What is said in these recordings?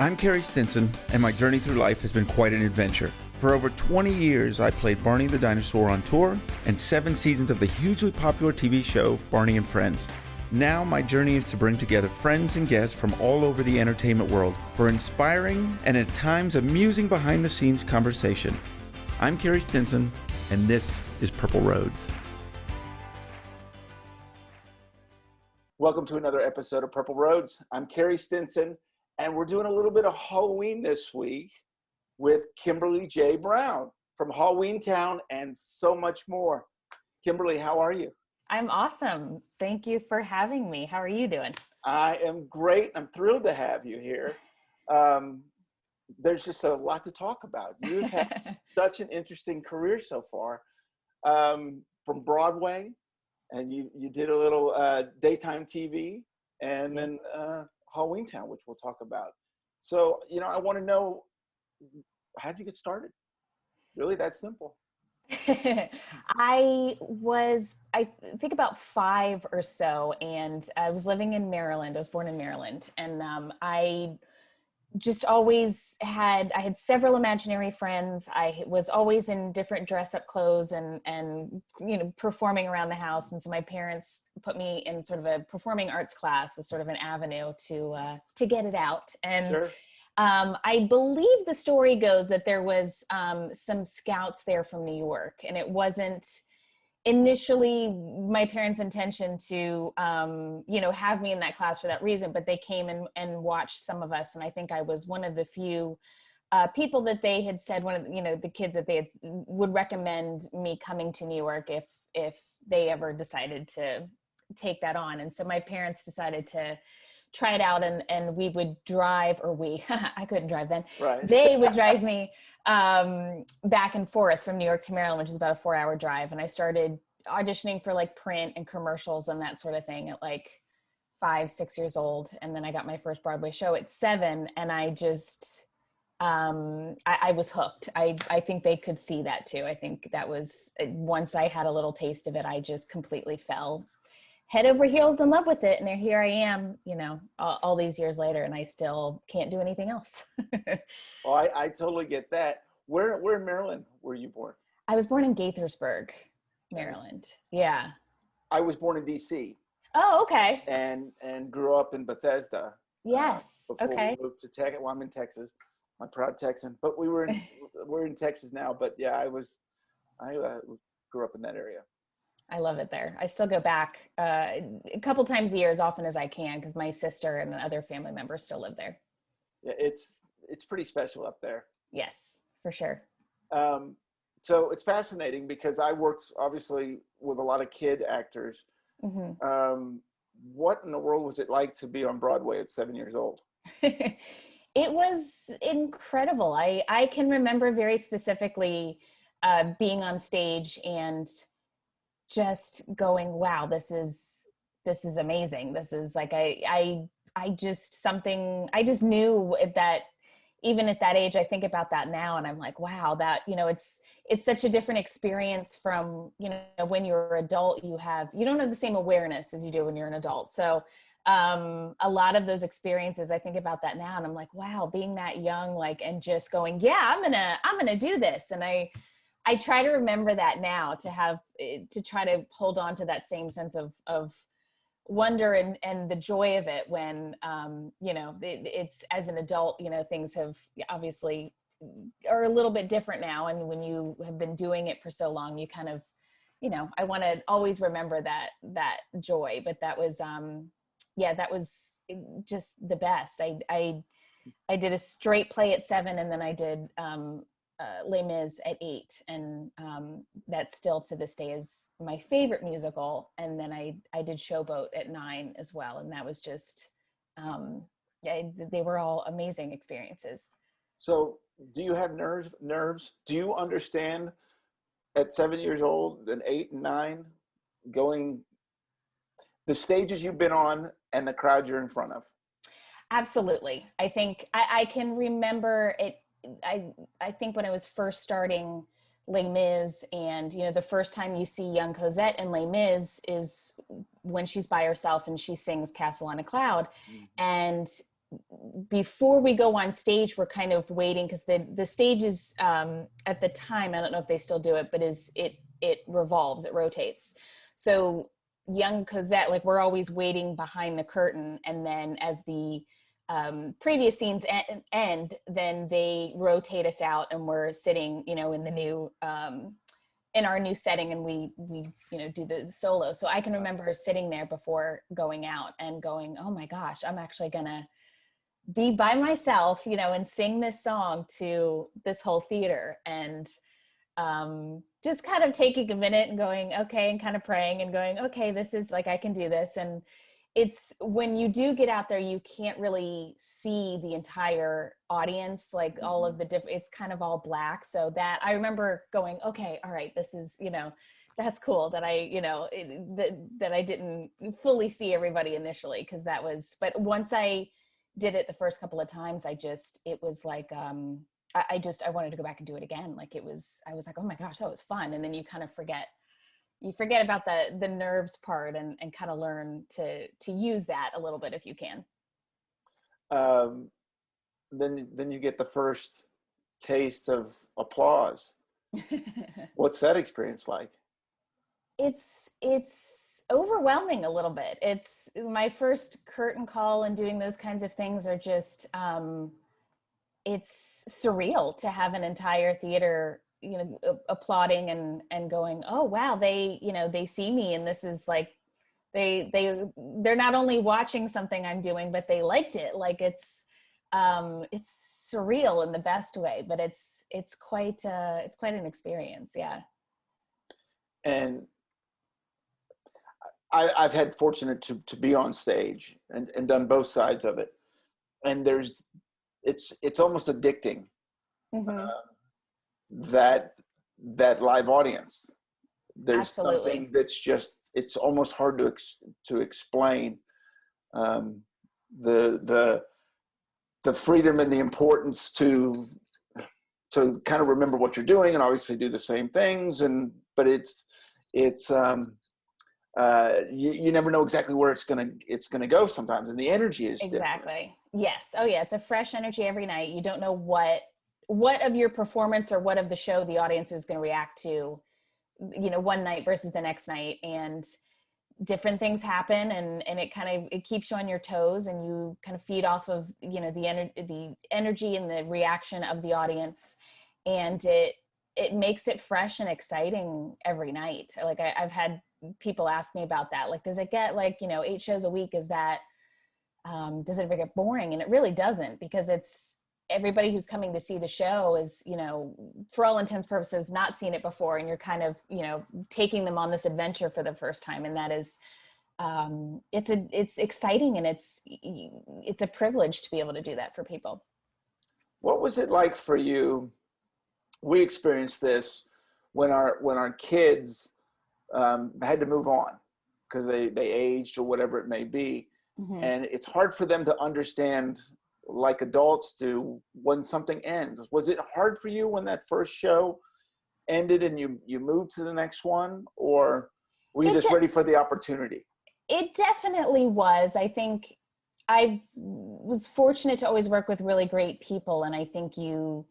I'm Carey Stinson, and my journey through life has been quite an adventure. For over 20 years, I played Barney the Dinosaur on tour and 7 seasons of the hugely popular TV show Barney and Friends. Now my journey is to bring together friends and guests from all over the entertainment world for inspiring and at times amusing behind-the-scenes conversation. I'm Carey Stinson, and this is Purple Roads. Welcome to another episode of Purple Roads. I'm Carey Stinson, and we're doing a little bit of Halloween this week with Kimberly J Brown from Halloweentown and so much more. Kimberly, how are you? I'm awesome. Thank you for having me. How are you doing? I am great. I'm thrilled to have you here. There's just a lot to talk about. You've had such an interesting career so far, from Broadway, and you did a little daytime TV, and then Halloweentown, which we'll talk about. So, I want to know, how did you get started? Really that simple? I think about 5 or so, and I was living in Maryland. I was born in Maryland, and I just always I had several imaginary friends. I was always in different dress-up clothes and performing around the house. And so my parents put me in sort of a performing arts class as sort of an avenue to get it out. And Sure. I believe the story goes that there was some scouts there from New York, and it wasn't initially my parents' intention to, have me in that class for that reason, but they came and watched some of us. And I think I was one of the few people that they had said, the kids that they would recommend me coming to New York if they ever decided to take that on. And so my parents decided to try it out, and we would drive, I couldn't drive then. Right. They would drive me back and forth from New York to Maryland, which is about a 4-hour drive. And I started auditioning for like print and commercials and that sort of thing at like 5, 6 years old. And then I got my first Broadway show at 7, and I just, I was hooked. I think they could see that too. I think that was, once I had a little taste of it, I just completely fell head over heels in love with it. And here I am, all these years later, and I still can't do anything else. Well, I totally get that. Where in Maryland were you born? I was born in Gaithersburg, Maryland. Yeah. I was born in DC. Oh, okay. And grew up in Bethesda. Yes. Before Okay. we moved to Texas. Well, I'm in Texas. I'm a proud Texan. But we're in Texas now. But yeah, I grew up in that area. I love it there. I still go back a couple times a year, as often as I can, because my sister and other family members still live there. Yeah, it's pretty special up there. Yes, for sure. So it's fascinating because I worked obviously with a lot of kid actors. Mm-hmm. What in the world was it like to be on Broadway at 7 years old? It was incredible. I can remember very specifically being on stage and just going, wow, this is amazing. This is like, I just knew that even at that age. I think about that now, and I'm like, wow, that, it's such a different experience from, when you're an adult, you don't have the same awareness as you do when you're an adult. So a lot of those experiences, I think about that now, and I'm like, wow, being that young, like, and just going, yeah, I'm gonna do this. And I try to remember that now, to try to hold on to that same sense of wonder and the joy of it when, it's as an adult, things have obviously are a little bit different now. And when you have been doing it for so long, you kind of, I want to always remember that joy, but that was, that was just the best. I did a straight play at 7, and then I did, Les Mis at 8, and that still to this day is my favorite musical. And then I did Showboat at 9 as well, and that was just they were all amazing experiences. So do you have nerves? Do you understand at 7 years old and 8 and 9 going the stages you've been on and the crowd you're in front of? Absolutely. I think I can remember it. I think when I was first starting Les Mis, and the first time you see young Cosette in Les Mis is when she's by herself and she sings Castle on a Cloud. Mm-hmm. And before we go on stage, we're kind of waiting because the stage is at the time, I don't know if they still do it, but it revolves, it rotates. So young Cosette, like we're always waiting behind the curtain, and then as the previous scenes end, then they rotate us out and we're sitting, in the new in our new setting, and we do the solo. So I can remember sitting there before going out and going, oh my gosh, I'm actually gonna be by myself, and sing this song to this whole theater. And just kind of taking a minute and going, okay, and kind of praying and going, okay, this is like, I can do this. And it's when you do get out there, you can't really see the entire audience, like all of the different, it's kind of all black. So that I remember going, okay, all right, this is, that's cool that that I didn't fully see everybody initially. Cause that was, but once I did it the first couple of times, it was like, I wanted to go back and do it again. Like I was like, oh my gosh, that was fun. And then you kind of forget about the nerves part and kind of learn to use that a little bit if you can. Then you get the first taste of applause. What's that experience like? It's overwhelming a little bit. It's my first curtain call, and doing those kinds of things are just, it's surreal to have an entire theater, applauding and going, oh wow, they see me, and this is like, they're not only watching something I'm doing, but they liked it. Like it's surreal in the best way, but it's quite an experience. Yeah. And I've had fortunate to be on stage and done both sides of it. And it's almost addicting. Mm-hmm. That live audience. There's Absolutely. Something that's just, it's almost hard to explain. The freedom and the importance to kind of remember what you're doing and obviously do the same things. But you never know exactly where it's gonna go sometimes, and the energy is exactly different. Yes. Oh yeah, it's a fresh energy every night. You don't know what of your performance or what of the show the audience is going to react to, one night versus the next night, and different things happen, and it keeps you on your toes, and you kind of feed off of the energy and the reaction of the audience, and it makes it fresh and exciting every night. Like I've had people ask me about that, like, does it get 8 shows a week? Is that does it ever get boring? And it really doesn't, because it's everybody who's coming to see the show is, for all intents and purposes, not seen it before. And you're kind of, taking them on this adventure for the first time. And that is, it's exciting, and it's a privilege to be able to do that for people. What was it like for you? We experienced this when our kids had to move on because they aged or whatever it may be. Mm-hmm. And it's hard for them to understand, like adults do, when something ends. Was it hard for you when that first show ended and you moved to the next one, or were you just ready for the opportunity? It definitely was. I think I was fortunate to always work with really great people, and I think you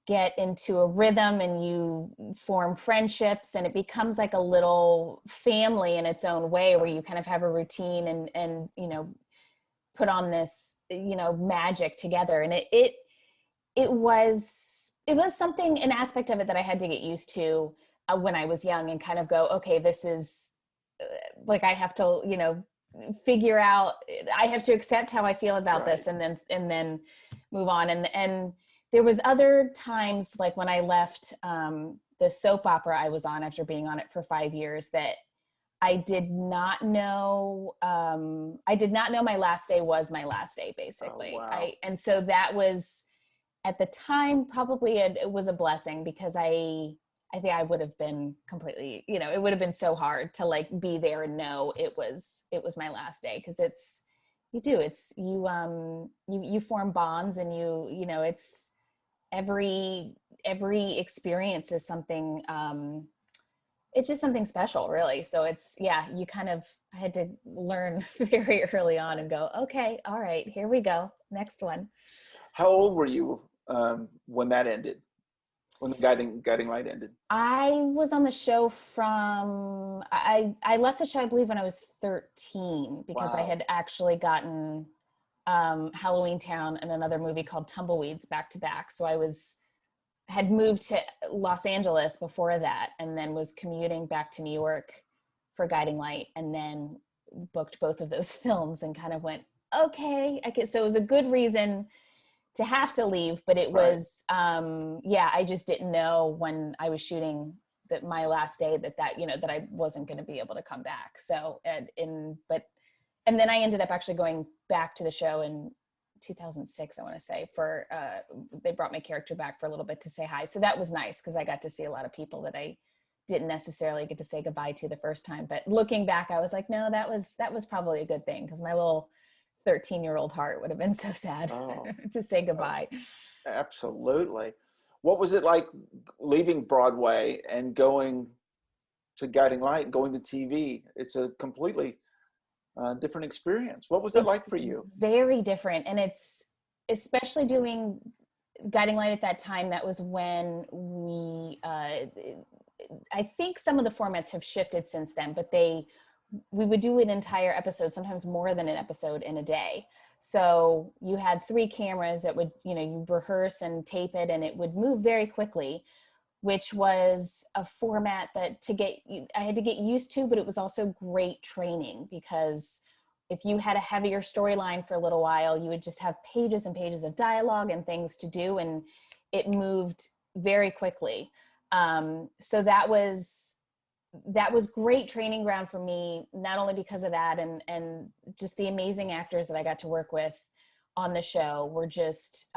get into a rhythm and you form friendships, and it becomes like a little family in its own way, where you kind of have a routine and put on this magic together. And it was something, an aspect of it that I had to get used to when I was young, and kind of go, okay, this is like, I have to figure out, I have to accept how I feel about right. this, and then move on. And there was other times, like when I left the soap opera I was on after being on it for 5 years, that I did not know my last day was my last day, basically. Oh, wow. And so that was, at the time, probably it was a blessing, because I think I would have been completely, it would have been so hard to be there and know it was my last day. Cause you form bonds, and it's every experience is something, it's just something special, really. So it's, yeah, you kind of, I had to learn very early on and go, okay, all right, here we go. Next one. How old were you when that ended? When the guiding light ended? I was on the show from, I left the show, I believe, when I was 13, because I Wow. had actually gotten Halloweentown and another movie called Tumbleweeds back to back. So had moved to Los Angeles before that, and then was commuting back to New York for Guiding Light, and then booked both of those films and kind of went, okay, so it was a good reason to have to leave, but it Right. was, yeah, I just didn't know when I was shooting that my last day that that I wasn't going to be able to come back. So, and then I ended up actually going back to the show in 2006, I want to say, for, they brought my character back for a little bit to say hi. So that was nice, because I got to see a lot of people that I didn't necessarily get to say goodbye to the first time. But looking back, I was like, no, that was probably a good thing, because my little 13-year-old heart would have been so sad Oh, to say oh, goodbye. absolutely. What was it like leaving Broadway and going to Guiding Light, going to TV? It's a completely different experience. What was that like It's for you? very different. And it's, especially doing Guiding Light at that time, that was when I think some of the formats have shifted since then, but we would do an entire episode, sometimes more than an episode, in a day. So you had 3 cameras that would, you rehearse and tape it, and it would move very quickly, which was a format that I had to get used to, but it was also great training, because if you had a heavier storyline for a little while, you would just have pages and pages of dialogue and things to do, and it moved very quickly. So that was great training ground for me, not only because of that, and just the amazing actors that I got to work with on the show were just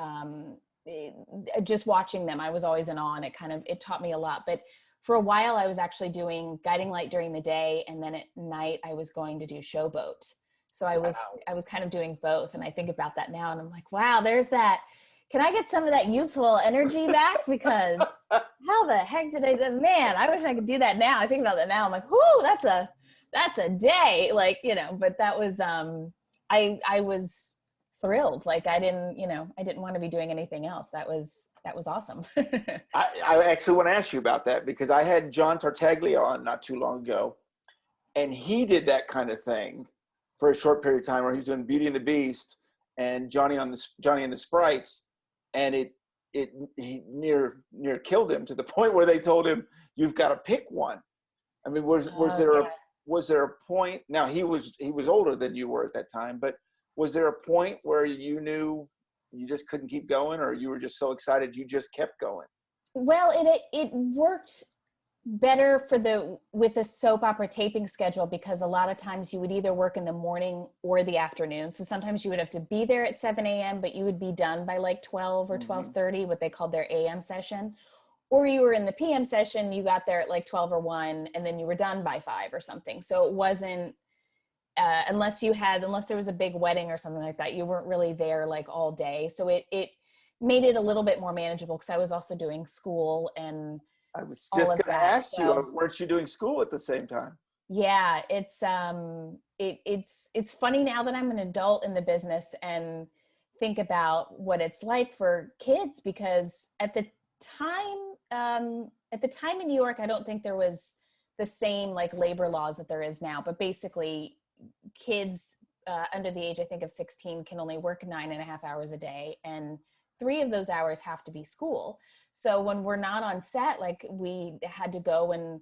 watching them, I was always in awe, and it taught me a lot. But for a while, I was actually doing Guiding Light during the day, and then at night I was going to do Showboat. So Wow. I was kind of doing both, and I think about that now, and I'm like, wow, there's that. Can I get some of that youthful energy back? Because how the heck did man, I wish I could do that now. I think about that now. I'm like, whoo, that's a day. Like, but that was, I was thrilled. Like, I didn't want to be doing anything else. That was awesome. I actually want to ask you about that, because I had John Tartaglia on not too long ago, and he did that kind of thing for a short period of time, where he was doing Beauty and the Beast and Johnny and the Sprites, and he near killed him, to the point where they told him, "You've got to pick one." I mean, was Oh, there yeah. a point? Now he was older than you were at that time, but was there a point where you knew you just couldn't keep going, or you were just so excited you just kept going? Well, it worked better with the soap opera taping schedule, because a lot of times you would either work in the morning or the afternoon. So sometimes you would have to be there at 7 a.m., but you would be done by like 12 or Mm-hmm. 12:30, what they called their AM session. Or you were in the PM session, you got there at like 12 or 1, and then you were done by 5 or something. So it wasn't, unless there was a big wedding or something like that, you weren't really there like all day. So it made it a little bit more manageable, because I was also doing school and I was all just of going to that. ask you, So weren't you doing school at the same time? yeah, it's funny now that I'm an adult in the business and think about what it's like for kids, because at the time in New York, I don't think there was the same like labor laws that there is now. But basically, kids under the age, I think, of 16 can only work 9.5 hours a day, and 3 of those hours have to be school. So when we're not on set, like, we had to go and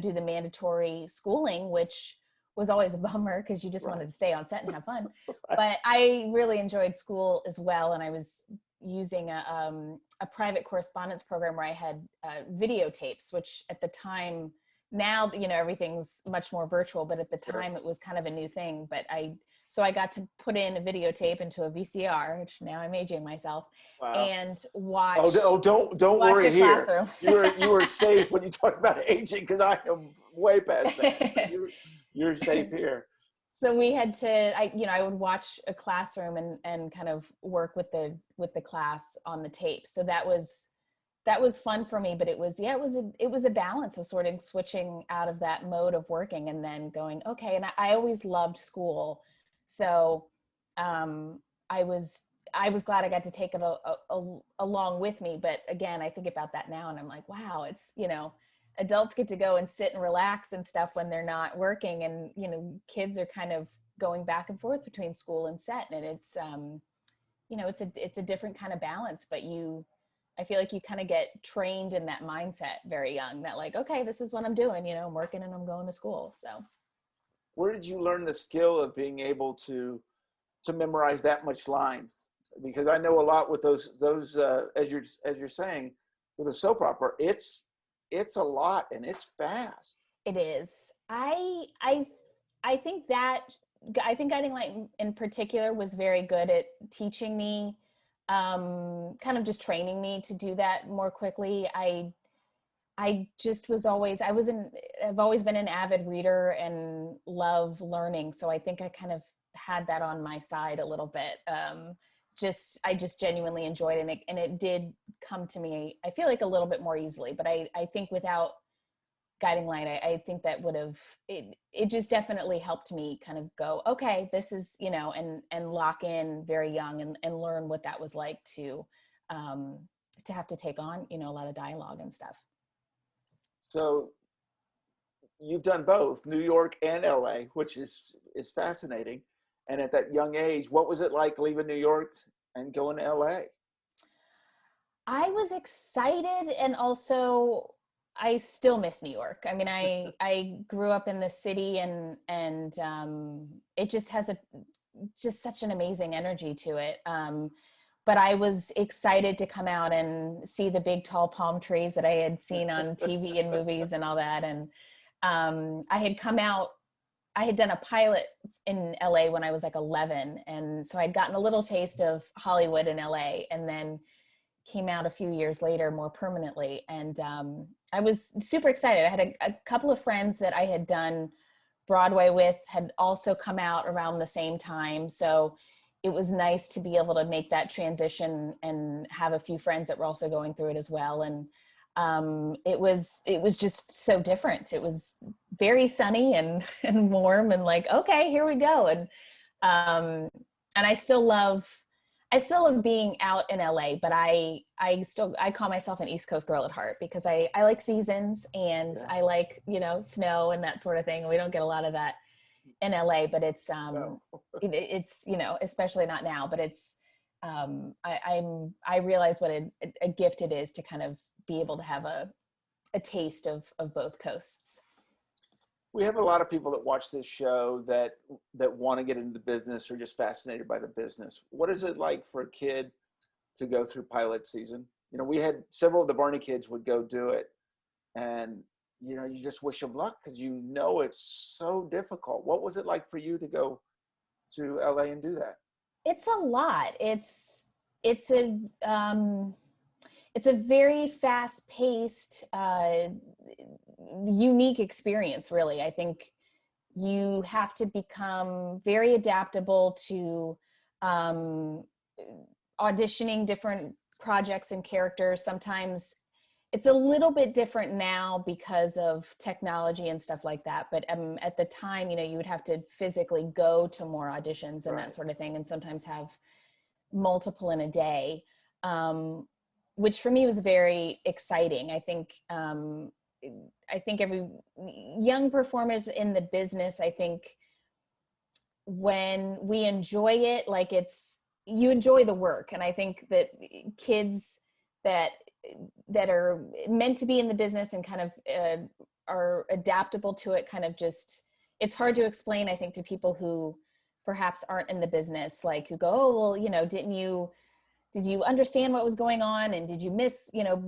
do the mandatory schooling, which was always a bummer, because you just Right. wanted to stay on set and have fun. Right. But I really enjoyed school as well, and I was using a private correspondence program where I had videotapes, which at the time, now everything's much more virtual, but at the Sure. time it was kind of a new thing. But I got to put in a videotape into a VCR, which now I'm aging myself, Wow. and Don't watch worry a here. classroom. You were safe when you talk about aging, because I am way past that. So you're safe here. So we had to, I would watch a classroom and kind of work with the class on the tape. So that was that was fun for me, but it was, yeah, it was a balance of sort of switching out of that mode of working and then going, okay. And I always loved school. So, um, I was, I was glad I got to take it along with me. But again, I think about that now and I'm like, wow, it's, you know, adults get to go and sit and relax and stuff when they're not working. And, you know, kids are kind of going back and forth between school and set. And it's, you know, it's a different kind of balance, but I feel like you kind of get trained in that mindset very young that like, okay, this is what I'm doing, you know, I'm working and I'm going to school. So Where did you learn the skill of being able to memorize that much lines? Because I know a lot with those as you're saying, with a soap opera, it's a lot and it's fast. it is. I think Guiding Light in particular was very good at teaching me, kind of just training me to do that more quickly. I just was always, I've always been an avid reader and love learning. So I think I kind of had that on my side a little bit. I just genuinely enjoyed it, and it did come to me, I feel like, a little bit more easily. But I think without Guiding Light, I think that would have, it just definitely helped me kind of go, okay, this is, you know, and lock in very young and learn what that was like to have to take on, you know, a lot of dialogue and stuff. So you've done both New York and LA, which is fascinating. And at that young age, what was it like leaving New York and going to LA? I was excited, and also I still miss New York. I mean, I grew up in the city, and it just has just such an amazing energy to it. But I was excited to come out and see the big tall palm trees that I had seen on TV and movies and all that. And I had done a pilot in LA when I was like 11. And so I'd gotten a little taste of Hollywood in LA, and then came out a few years later more permanently. And I was super excited. I had a couple of friends that I had done Broadway with had also come out around the same time. So it was nice to be able to make that transition and have a few friends that were also going through it as well. And it was just so different. It was very sunny and warm, and like, okay, here we go. And I still love being out in LA, but I call myself an East Coast girl at heart, because I like seasons, and I like, you know, snow and that sort of thing. We don't get a lot of that in LA, but it's it's, you know, especially not now, but it's I realize what a gift it is to kind of be able to have a taste of both coasts. We have a lot of people that watch this show that want to get into the business or just fascinated by the business. What is it like for a kid to go through pilot season? You know, we had several of the Barney kids would go do it, and you know, you just wish them luck, because you know it's so difficult. What was it like for you to go to LA and do that? It's a lot. It's a very fast-paced, unique experience, really. I think you have to become very adaptable to auditioning different projects and characters. Sometimes it's a little bit different now because of technology and stuff like that. But at the time, you know, you would have to physically go to more auditions and that sort of thing, and sometimes have multiple in a day, which for me was very exciting. I think every young performers in the business, I think when we enjoy it, like you enjoy the work. And I think that kids that are meant to be in the business and kind of are adaptable to it, kind of just, it's hard to explain, I think, to people who perhaps aren't in the business, like who go, oh, well, you know, did you understand what was going on? And did you miss, you know,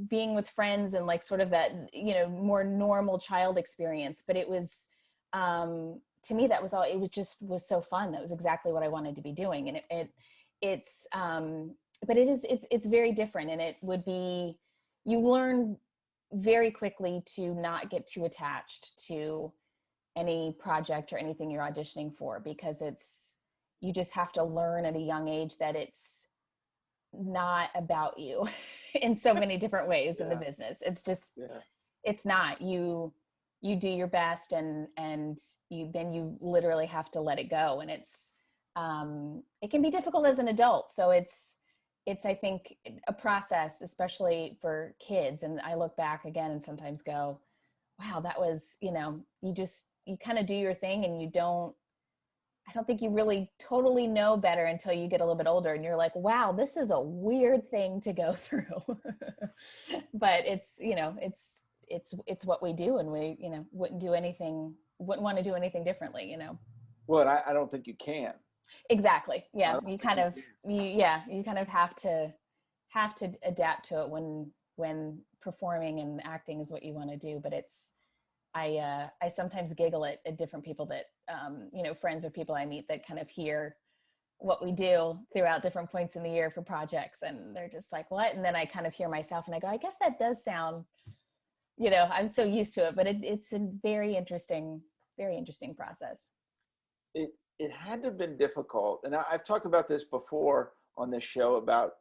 being with friends and like sort of that, you know, more normal child experience? But it was, to me, that was all, it was so fun. That was exactly what I wanted to be doing. And but it's very different, and it would be, you learn very quickly to not get too attached to any project or anything you're auditioning for, because you just have to learn at a young age that not about you in so many different ways in the business. It's just, it's not. You do your best, and you literally have to let it go. And it can be difficult as an adult. So it's, I think, a process, especially for kids. And I look back again and sometimes go, wow, that was, you kind of do your thing, and I don't think you really totally know better until you get a little bit older and you're like, wow, this is a weird thing to go through. But it's what we do, and we, wouldn't want to do anything differently, Well, I don't think you can. Exactly. Yeah. You kind of have to adapt to it when performing and acting is what you want to do. But I sometimes giggle at different people that, friends or people I meet that kind of hear what we do throughout different points in the year for projects. And they're just like, what? And then I kind of hear myself and I go, I guess that does sound, I'm so used to it, but it's a very interesting process. It had to have been difficult. And I've talked about this before on this show about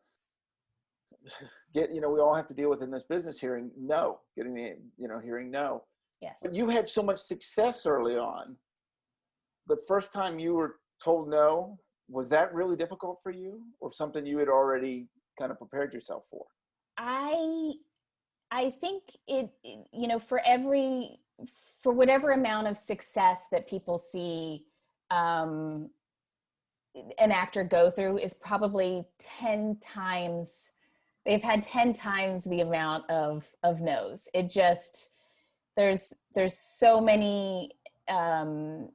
we all have to deal with in this business hearing no. Yes. But you had so much success early on. The first time you were told no, was that really difficult for you, or something you had already kind of prepared yourself for? I think for whatever amount of success that people see an actor go through is probably 10 times, they've had 10 times the amount of no's. It just, there's so many, I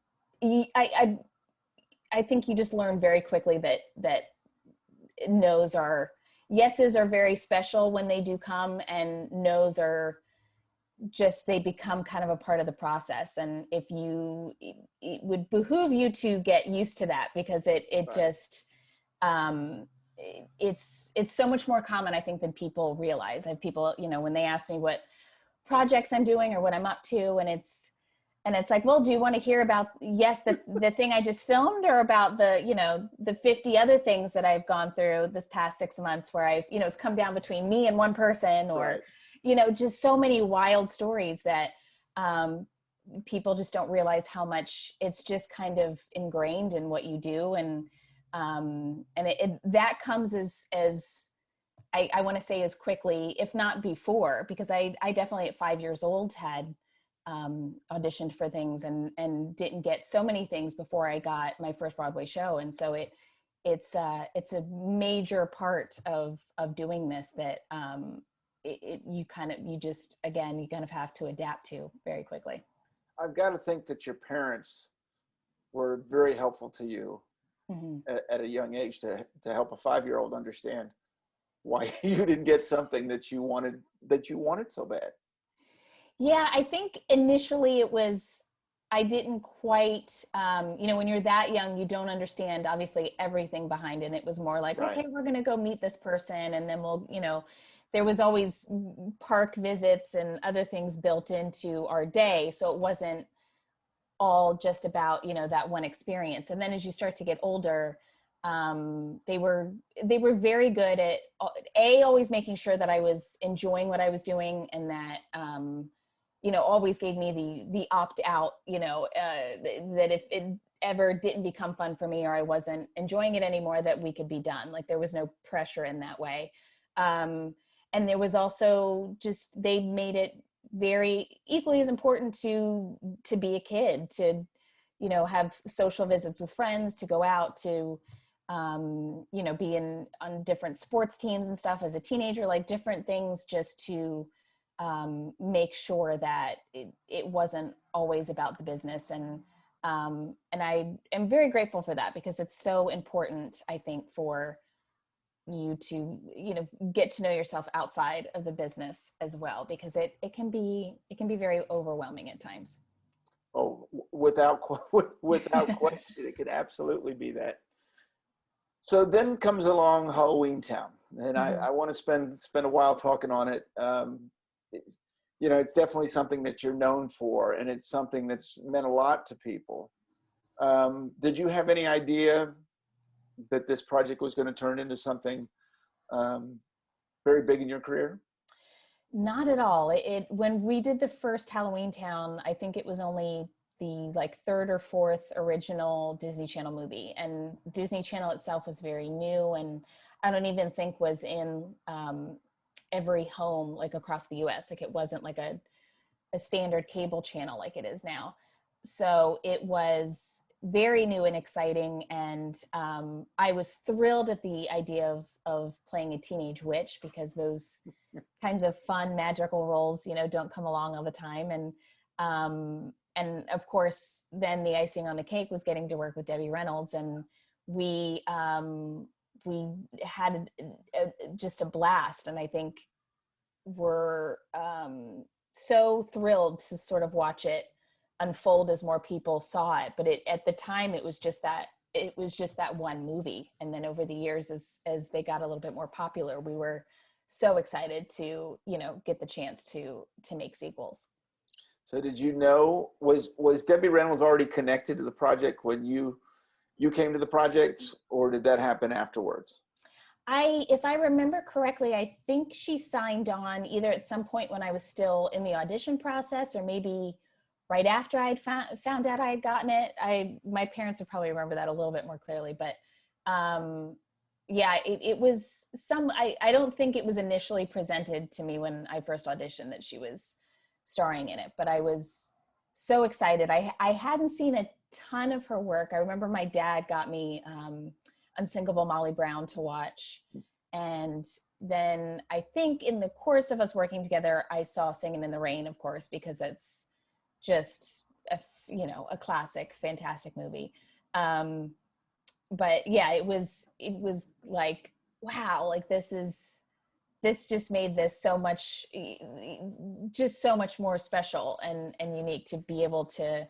think you just learn very quickly that no's yeses are very special when they do come, and no's are just, they become kind of a part of the process. And it would behoove you to get used to that, because it right. just, it's so much more common, I think, than people realize. I have people, when they ask me what projects I'm doing or what I'm up to, and it's like, well, do you want to hear about, the thing I just filmed, or about the 50 other things that I've gone through this past 6 months where I've, it's come down between me and one person, or, right. Just so many wild stories that people just don't realize how much it's just kind of ingrained in what you do. And that comes as I want to say as quickly, if not before, because I definitely at 5 years old had auditioned for things and didn't get so many things before I got my first Broadway show. And so it's a major part of doing this that you kind of have to adapt to very quickly. I've got to think that your parents were very helpful to you mm-hmm. at a young age to help a 5-year-old understand why you didn't get something that you wanted so bad. Yeah, I think initially I didn't quite, when you're that young, you don't understand obviously everything behind it. And it was more like, right. Okay, we're going to go meet this person, and then we'll, there was always park visits and other things built into our day. So it wasn't all just about, that one experience. And then as you start to get older, they were very good at always making sure that I was enjoying what I was doing, and that, always gave me the opt out, that if it ever didn't become fun for me, or I wasn't enjoying it anymore, that we could be done. Like, there was no pressure in that way. And there was also just, they made it very equally as important to be a kid, to, have social visits with friends, to go out, to, be on different sports teams and stuff as a teenager, like different things, just to make sure that it wasn't always about the business. And I am very grateful for that, because it's so important, I think, for you to, get to know yourself outside of the business as well, because it can be very overwhelming at times. Oh, without question, it could absolutely be that. So then comes along Halloweentown, and mm-hmm. I want to spend a while talking on it. It's definitely something that you're known for, and it's something that's meant a lot to people. Did you have any idea that this project was going to turn into something very big in your career? Not at all. It when we did the first Halloweentown, I think it was only the like third or fourth original Disney Channel movie, and Disney Channel itself was very new, and I don't even think was in every home like across the U.S. Like it wasn't like a standard cable channel like it is now. So it was very new and exciting, and I was thrilled at the idea of playing a teenage witch, because those kinds of fun magical roles, you know, don't come along all the time. And of course, then the icing on the cake was getting to work with Debbie Reynolds, and we had just a blast. And I think we're so thrilled to sort of watch it unfold as more people saw it. But at the time, it was just that one movie. And then over the years, as they got a little bit more popular, we were so excited to, you know, get the chance to make sequels. So did you know, was Debbie Reynolds already connected to the project when you came to the project, or did that happen afterwards? If I remember correctly, I think she signed on either at some point when I was still in the audition process, or maybe right after I had found out I had gotten it. My parents would probably remember that a little bit more clearly, but yeah, it was I don't think it was initially presented to me when I first auditioned that she was starring in it, but I was so excited. I hadn't seen a ton of her work. I remember my dad got me Unsinkable Molly Brown to watch. And then I think in the course of us working together, I saw Singing in the Rain, of course, because it's just a classic, fantastic movie. But yeah, it was like, wow, like this just made this so much more special and unique to be able to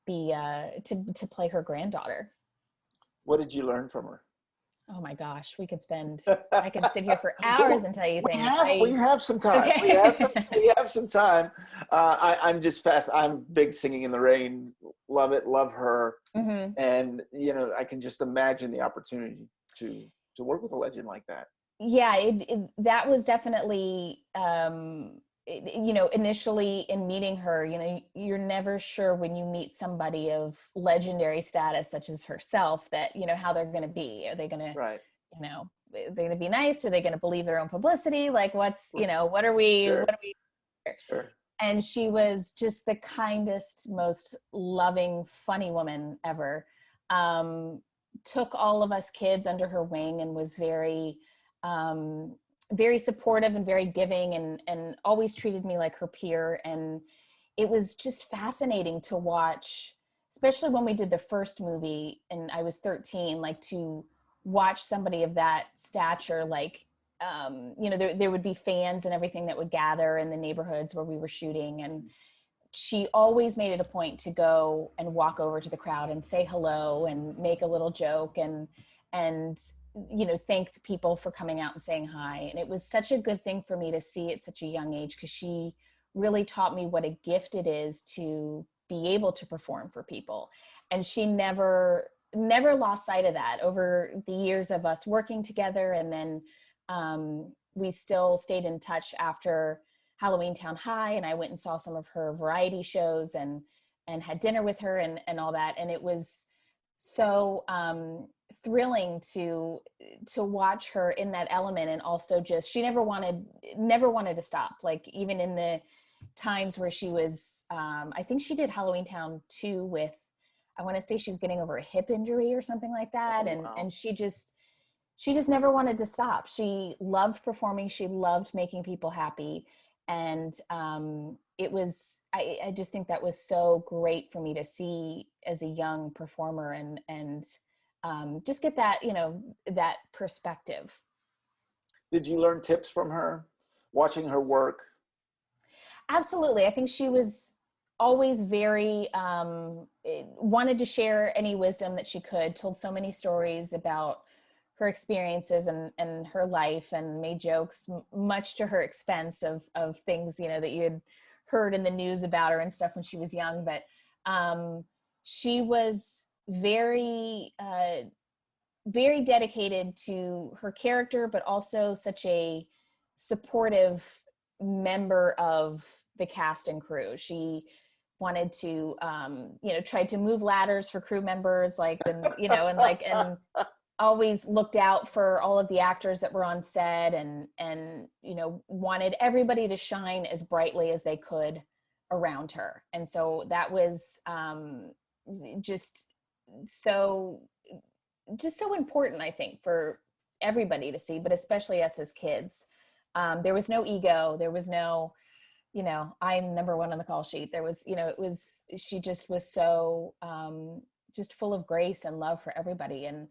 be to play her granddaughter. What did you learn from her? Oh my gosh, I could sit here for hours and tell you things. We have some time. Okay. We have some time. I'm just fast. I'm big Singing in the Rain. Love it. Love her. Mm-hmm. And, you know, I can just imagine the opportunity to work with a legend like that. Yeah, that was definitely, initially in meeting her, you know, you're never sure when you meet somebody of legendary status such as herself that, you know, how they're going to be. Are they going to, right, you know, they're going to be nice? Are they going to believe their own publicity? Like what are we? Sure. What are we? Sure. And she was just the kindest, most loving, funny woman ever. Took all of us kids under her wing and was very supportive and very giving, and always treated me like her peer. And it was just fascinating to watch, especially when we did the first movie and I was 13, like to watch somebody of that stature, like, there would be fans and everything that would gather in the neighborhoods where we were shooting. And she always made it a point to go and walk over to the crowd and say hello and make a little joke and thank the people for coming out and saying hi. And it was such a good thing for me to see at such a young age, because she really taught me what a gift it is to be able to perform for people. And she never lost sight of that over the years of us working together. And then we still stayed in touch after Halloweentown High, and I went and saw some of her variety shows and had dinner with her and all that. And it was so thrilling to watch her in that element. And also just, she never wanted to stop. Like even in the times where she was, I think she did Halloweentown 2 with, I want to say she was getting over a hip injury or something like that. Oh, wow. And she just never wanted to stop. She loved performing. She loved making people happy. And it was, I just think that was so great for me to see as a young performer and just get that, that perspective. Did you learn tips from her watching her work? Absolutely. I think she was always very, wanted to share any wisdom that she could, told so many stories about her experiences and her life, and made jokes much to her expense of things, that you had heard in the news about her and stuff when she was young. But she was very very dedicated to her character, but also such a supportive member of the cast and crew. She wanted to, tried to move ladders for crew members, and always looked out for all of the actors that were on set, and wanted everybody to shine as brightly as they could around her. And so that was just so important, I think, for everybody to see, but especially us as kids. There was no ego. There was no, I'm number one on the call sheet. There was, she just was so just full of grace and love for everybody. And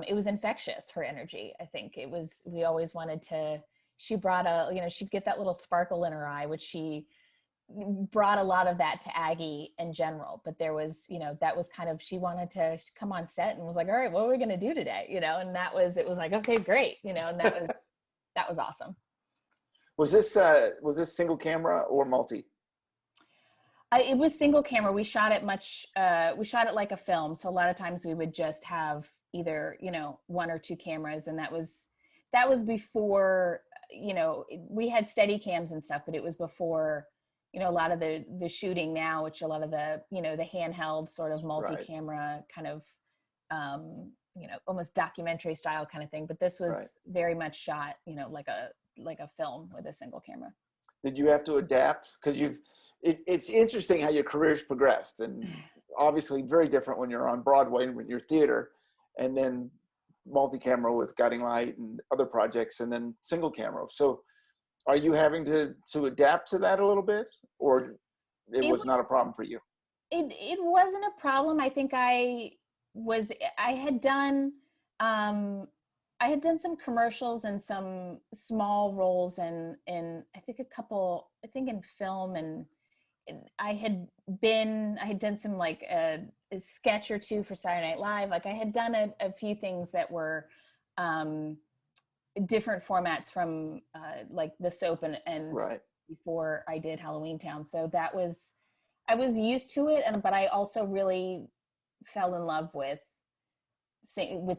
it was infectious, her energy. I think we always wanted to, she brought she'd get that little sparkle in her eye, which she brought a lot of that to Aggie in general. But there was, that was kind of, she wanted to come on set and was like, all right, what are we going to do today? And it was like, okay, great. And that was awesome. Was this single camera or multi? It was single camera. We shot it like a film. So a lot of times we would just have either, one or two cameras. And that was before, we had steady cams and stuff, but it was before, a lot of the shooting now, which a lot of the, the handheld sort of multi-camera kind of, almost documentary style kind of thing. But this was very much shot, like a film with a single camera. Did you have to adapt? Because it's interesting how your career's progressed, and obviously very different when you're on Broadway and when you're theater, and then multi-camera with Guiding Light and other projects, and then single camera. So are you having to adapt to that a little bit, or it was not a problem for you? It wasn't a problem. I think I had done some commercials and some small roles in I think in film, and I had done some like a sketch or two for Saturday Night Live. Like I had done a few things that were different formats from like the soap and before I did Halloweentown. So I was used to it, but I also really fell in love with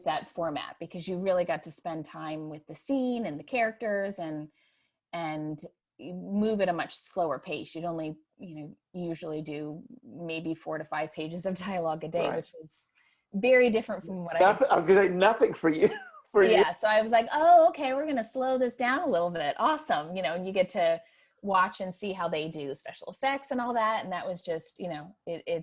that format, because you really got to spend time with the scene and the characters and move at a much slower pace. You'd only, usually do maybe 4 to 5 pages of dialogue a day, which was very different from what I was going to say. Nothing for you. Yeah. So I was like, oh, okay, we're going to slow this down a little bit. Awesome. And you get to watch and see how they do special effects and all that. And that was just, it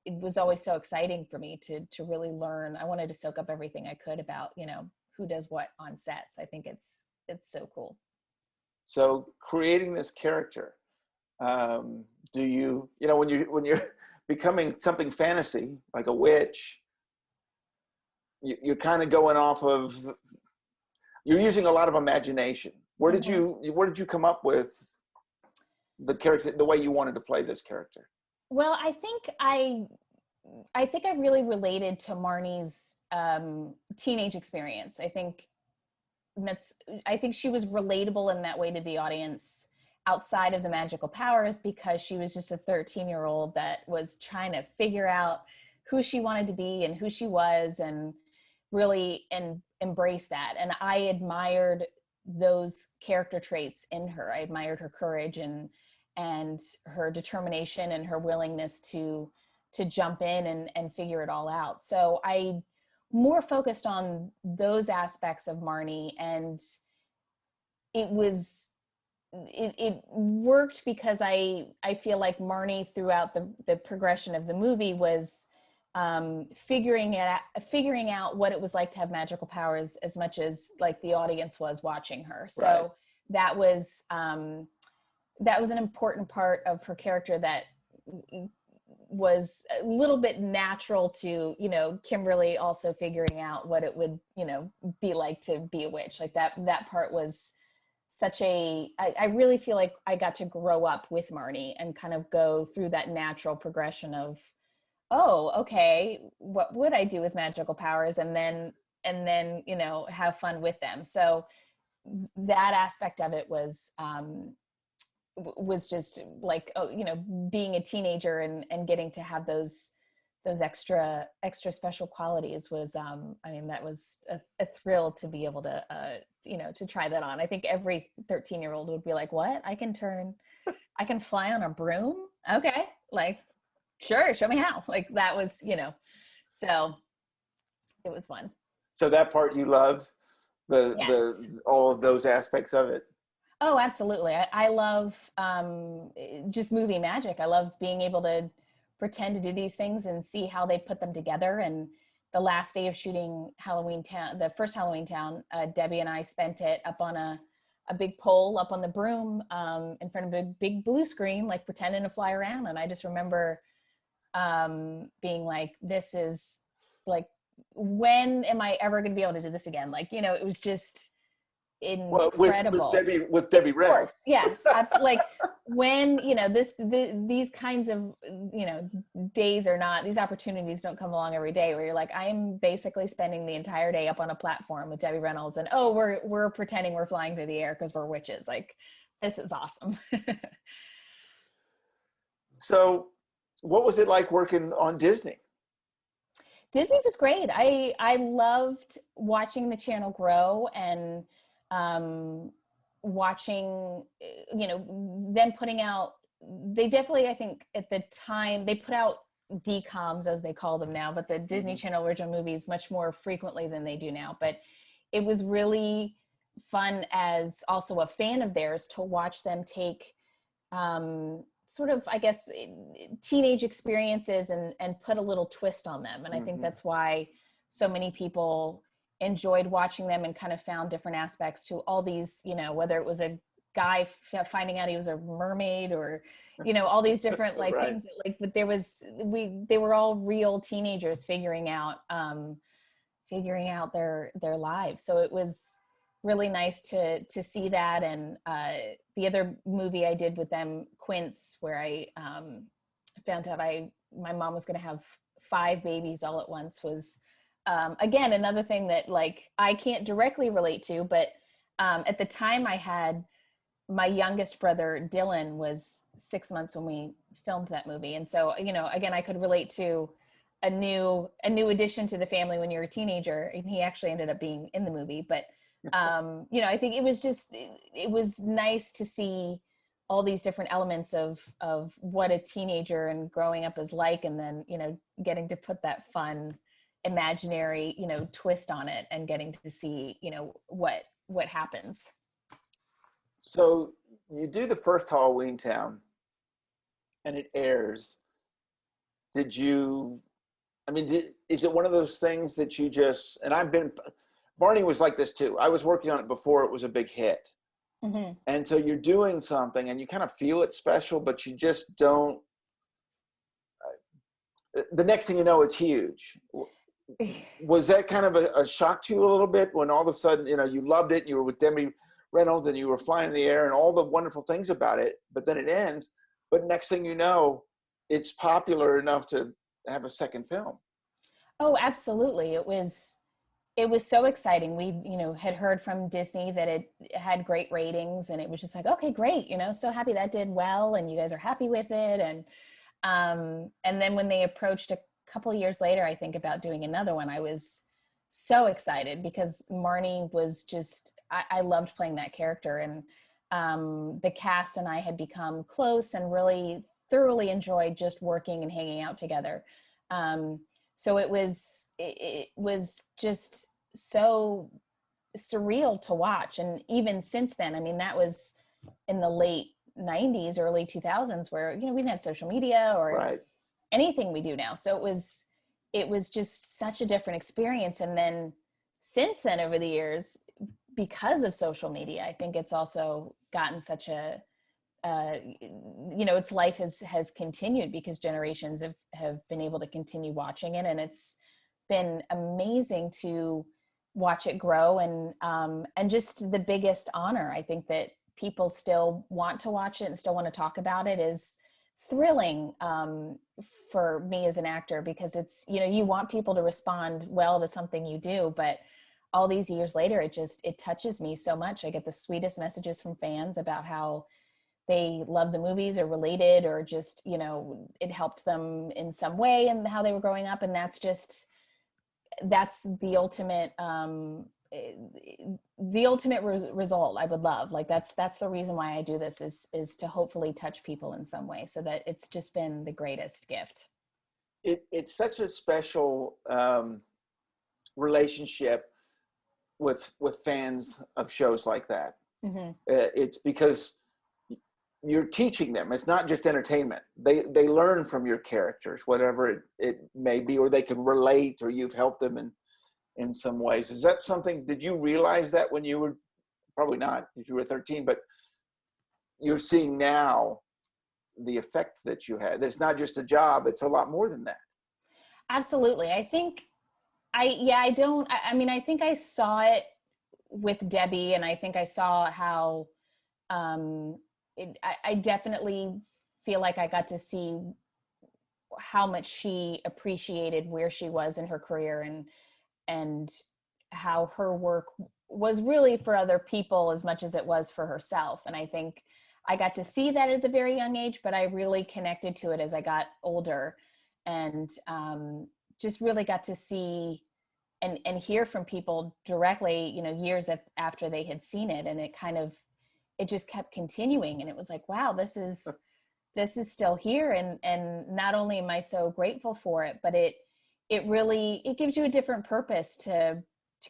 was always so exciting for me to really learn. I wanted to soak up everything I could about, who does what on sets. I think it's so cool. So creating this character, do you, when you're becoming something fantasy, like a witch, you're kind of going off of, you're using a lot of imagination. Where did you come up with the character, the way you wanted to play this character? Well, I think I really related to Marnie's teenage experience. I think she was relatable in that way to the audience outside of the magical powers, because she was just a 13-year-old that was trying to figure out who she wanted to be and who she was, and really embrace that. And I admired those character traits in her. I admired her courage and her determination and her willingness to jump in and figure it all out. So I more focused on those aspects of Marnie, and it worked because I feel like Marnie throughout the progression of the movie was figuring out what it was like to have magical powers as much as like the audience was watching her. So that was an important part of her character that was a little bit natural to, Kimberly also figuring out what it would, be like to be a witch. Like that part was such I really feel like I got to grow up with Marnie and kind of go through that natural progression of, oh, okay, what would I do with magical powers? And then, have fun with them. So that aspect of it was just like, being a teenager and getting to have those those extra special qualities was, I mean, that was a thrill to be able to, to try that on. I think every 13-year-old would be like, what? I can fly on a broom? Okay. Like, sure. Show me how. Like that was, so it was fun. So that part you loved, Yes. all of those aspects of it. Oh, absolutely. I love just movie magic. I love being able to pretend to do these things and see how they put them together. And the last day of shooting Halloweentown, the first Halloweentown, Debbie and I spent it up on a big pole up on the broom in front of a big blue screen, like pretending to fly around. And I just remember being like, this is like, when am I ever going to be able to do this again? Like, it was just incredible. With Debbie Reynolds. Yes, absolutely. Like when, these kinds of, days are not, these opportunities don't come along every day where you're like, I'm basically spending the entire day up on a platform with Debbie Reynolds and, oh, we're pretending we're flying through the air because we're witches. Like, this is awesome. So what was it like working on Disney? Disney was great. I loved watching the channel grow and watching, them putting out, they definitely, I think at the time, they put out DCOMs as they call them now, but the Disney Channel original movies much more frequently than they do now. But it was really fun as also a fan of theirs to watch them take sort of, I guess, teenage experiences and put a little twist on them. And I think that's why so many people enjoyed watching them and kind of found different aspects to all these, whether it was a guy finding out he was a mermaid or, all these different like right. things that, like, but they were all real teenagers figuring out their lives. So it was really nice to see that. And the other movie I did with them, Quince, where I found out my mom was going to have 5 babies all at once, was again another thing that like I can't directly relate to, but at the time I had my youngest brother Dylan was 6 months when we filmed that movie, and so again I could relate to a new addition to the family when you're a teenager, and he actually ended up being in the movie. But I think it was nice to see all these different elements of what a teenager and growing up is like, and then getting to put that fun imaginary twist on it and getting to see what happens. So you do the first Halloweentown and it airs. Is it one of those things that you just, and Barney was like this too. I was working on it before it was a big hit. Mm-hmm. And so you're doing something and you kind of feel it special, but you just don't, the next thing you know, it's huge. Was that kind of a shock to you a little bit when all of a sudden, you loved it, and you were with Debbie Reynolds and you were flying in the air and all the wonderful things about it, but then it ends, but next thing you know, it's popular enough to have a second film? Oh, absolutely. It was so exciting. We, had heard from Disney that it had great ratings, and it was just like, okay, great. So happy that did well and you guys are happy with it. And then when they approached a couple of years later, I think, about doing another one, I was so excited because Marnie was just, I loved playing that character, and the cast and I had become close and really thoroughly enjoyed just working and hanging out together. So it was just so surreal to watch. And even since then, that was in the late 90s, early 2000s, where, we didn't have social media or right. anything we do now. So it was just such a different experience. And then since then, over the years, because of social media, I think it's also gotten such a, its life has continued because generations have been able to continue watching it. And it's been amazing to watch it grow. And just the biggest honor, I think, that people still want to watch it and still want to talk about it is thrilling for me as an actor, because it's, you want people to respond well to something you do, but all these years later, it touches me so much. I get the sweetest messages from fans about how they love the movies or related, or just, you know, it helped them in some way and how they were growing up. And that's the ultimate, result I would love. Like that's the reason why I do this, is to hopefully touch people in some way. So that it's just been the greatest gift. It's such a special relationship with fans of shows like that. Mm-hmm. It's because you're teaching them. It's not just entertainment. They learn from your characters, whatever it may be, or they can relate, or you've helped them in some ways. Is that something, did you realize that when you were, probably not because you were 13, but you're seeing now the effect that you had? It's not just a job, it's a lot more than that. Absolutely. I think I mean, I think I saw it with Debbie, and I think I saw how, I definitely feel like I got to see how much she appreciated where she was in her career, and how her work was really for other people as much as it was for herself. And I think I got to see that as a very young age, but I really connected to it as I got older, and just really got to see and hear from people directly, you know, years after they had seen it. And it just kept continuing. And it was like, wow, this is still here. And not only am I so grateful for it, but it really gives you a different purpose to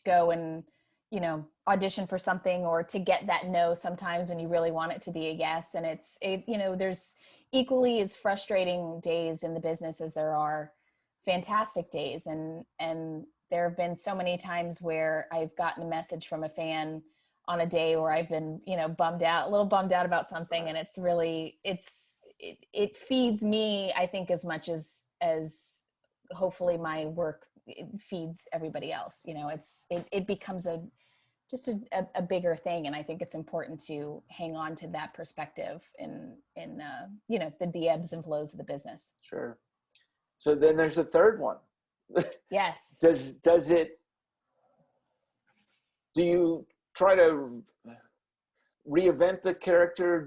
go and, you know, audition for something, or to get that no sometimes when you really want it to be a yes. And you know, there's equally as frustrating days in the business as there are fantastic days. And there have been so many times where I've gotten a message from a fan on a day where I've been, you know, a little bummed out about something. And it's really, it feeds me, I think, as much as hopefully my work, it feeds everybody else. You know, it becomes just a bigger thing. And I think it's important to hang on to that perspective in you know, the ebbs and flows of the business. Sure. So then there's a third one. Yes. Do you try to reinvent the character? How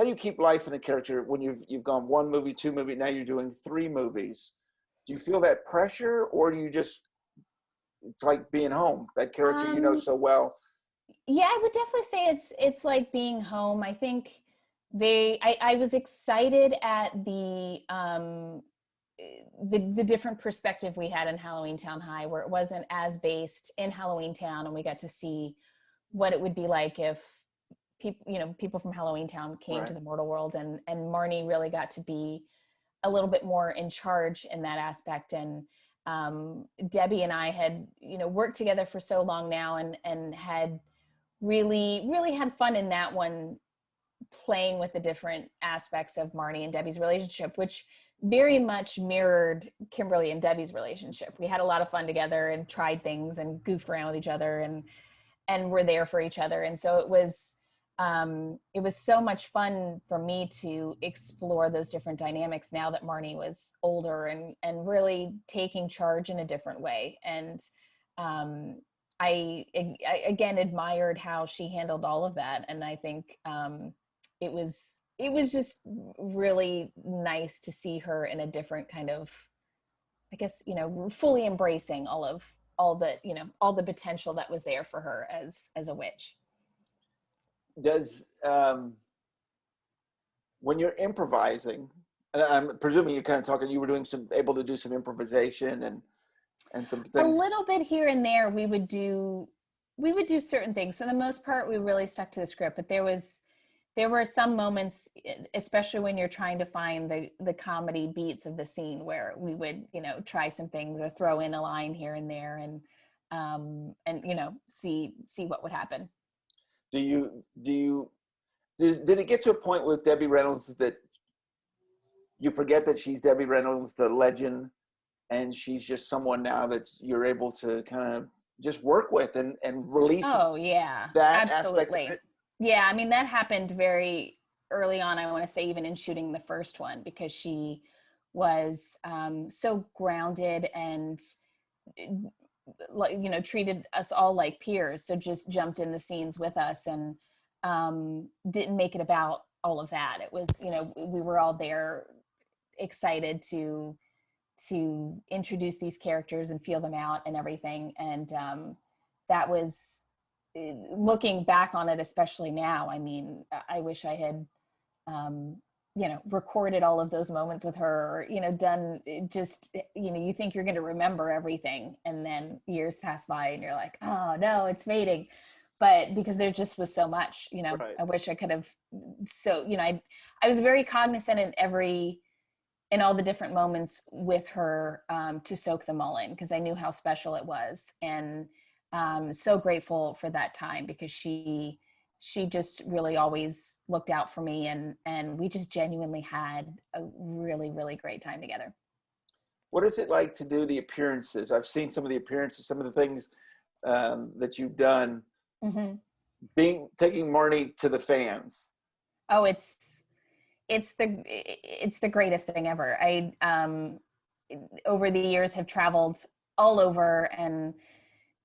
do you keep life in the character when you've gone 1 movie, 2 movies, now you're doing 3 movies? Do you feel that pressure, or do you just, it's like being home, that character you know so well? Yeah, I would definitely say it's like being home. I think I was excited at the different perspective we had in Halloweentown High, where it wasn't as based in Halloweentown, and we got to see what it would be like if people from Halloweentown came to the mortal world, and Marnie really got to be a little bit more in charge in that aspect. And Debbie and I had, you know, worked together for so long now, and had really had fun in that one, playing with the different aspects of Marnie and Debbie's relationship, which very much mirrored Kimberly and Debbie's relationship. We had a lot of fun together and tried things and goofed around with each other, and were there for each other. And so it was so much fun for me to explore those different dynamics now that Marnie was older, and really taking charge in a different way. And I again admired how she handled all of that. And I think it was just really nice to see her in a different kind of, I guess, you know, fully embracing all the potential that was there for her as a witch. Does when you're improvising, and I'm presuming you're kind of talking, you were able to do some improvisation and some things. A little bit here and there, we would do certain things. For the most part, we really stuck to the script, but there were some moments, especially when you're trying to find the comedy beats of the scene, where we would, you know, try some things or throw in a line here and there, and you know, see what would happen. Did it get to a point with Debbie Reynolds that you forget that she's Debbie Reynolds, the legend, and she's just someone now that you're able to kind of just work with and release? Oh yeah, that absolutely. aspect of it? Yeah, I mean, that happened very early on. I want to say even in shooting the first one, because she was so grounded and, you know, treated us all like peers. So just jumped in the scenes with us, and didn't make it about all of that. It was, you know, we were all there excited to introduce these characters and feel them out and everything. And that was, looking back on it, especially now, I mean, I wish I had, you know, recorded all of those moments with her, or, you know, done just, you know, you think you're going to remember everything, and then years pass by and you're like, oh no, it's fading. But because there just was so much, you know, Right. I wish I could have. So, you know, I was very cognizant in all the different moments with her, to soak them all in, because I knew how special it was. And so grateful for that time, because she just really always looked out for me, and we just genuinely had a really, really great time together. What is it like to do the appearances? I've seen some of the appearances, some of the things that you've done, Mm-hmm. taking Marnie to the fans. Oh, it's the greatest thing ever. I over the years have traveled all over and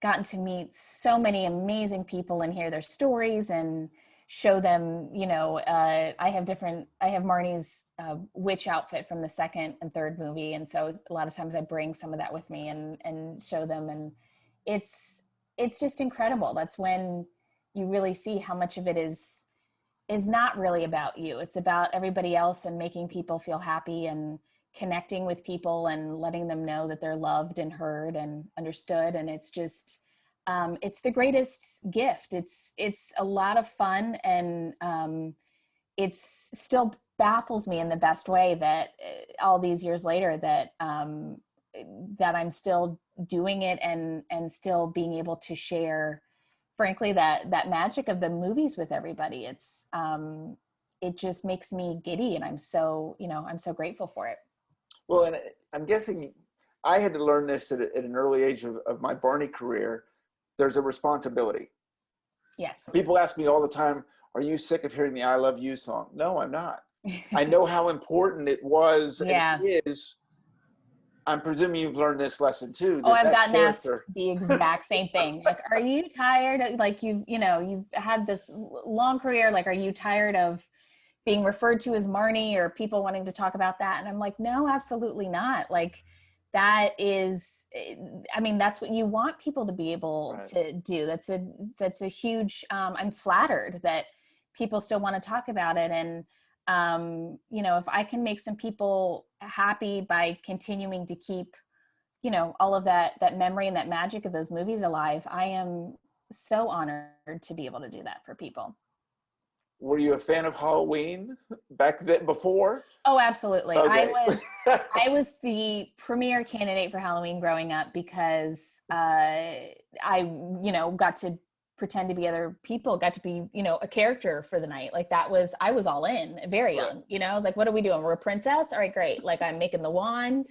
gotten to meet so many amazing people and hear their stories and show them, you know, I have Marnie's witch outfit from the second and third movie. And so a lot of times I bring some of that with me and show them. And it's just incredible. That's when you really see how much of it is not really about you. It's about everybody else, and making people feel happy and connecting with people and letting them know that they're loved and heard and understood. And it's just, it's the greatest gift. It's a lot of fun, and it's still baffles me in the best way that all these years later that that I'm still doing it and still being able to share, frankly, that magic of the movies with everybody. It's it just makes me giddy, and I'm so grateful for it. Well, and I'm guessing I had to learn this at an early age of my Barney career. There's a responsibility. Yes. People ask me all the time, are you sick of hearing the I Love You song? No, I'm not. I know how important it was Yeah. and it is. I'm presuming you've learned this lesson too. Oh, I've gotten asked the exact same thing. Like, are you tired? Like, you've had this long career. Like, are you tired of being referred to as Marnie, or people wanting to talk about that? And I'm like, no, absolutely not. Like, that is, I mean, that's what you want people to be able to do. That's a huge, I'm flattered that people still want to talk about it. And, you know, if I can make some people happy by continuing to keep, you know, all of that memory and that magic of those movies alive, I am so honored to be able to do that for people. Were you a fan of Halloween back then before? Oh, absolutely. Okay. I was the premier candidate for Halloween growing up, because I, you know, got to pretend to be other people, got to be, you know, a character for the night. Like, I was all in very young, you know. I was like, what are we doing? We're a princess? All right, great. Like, I'm making the wand,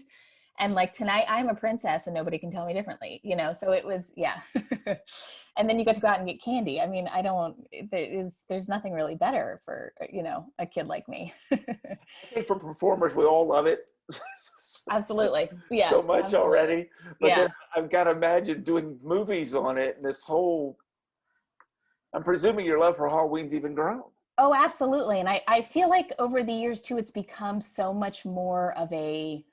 and like, tonight I'm a princess and nobody can tell me differently, you know? So it was, yeah. And then you get to go out and get candy. I mean, there's nothing really better for, you know, a kid like me. I think for performers, we all love it. Absolutely. Yeah. So much absolutely. already. But yeah. then I've got to imagine doing movies on it, and this whole, I'm presuming your love for Halloween's even grown. Oh, absolutely. And I feel like over the years too, it's become so much more of a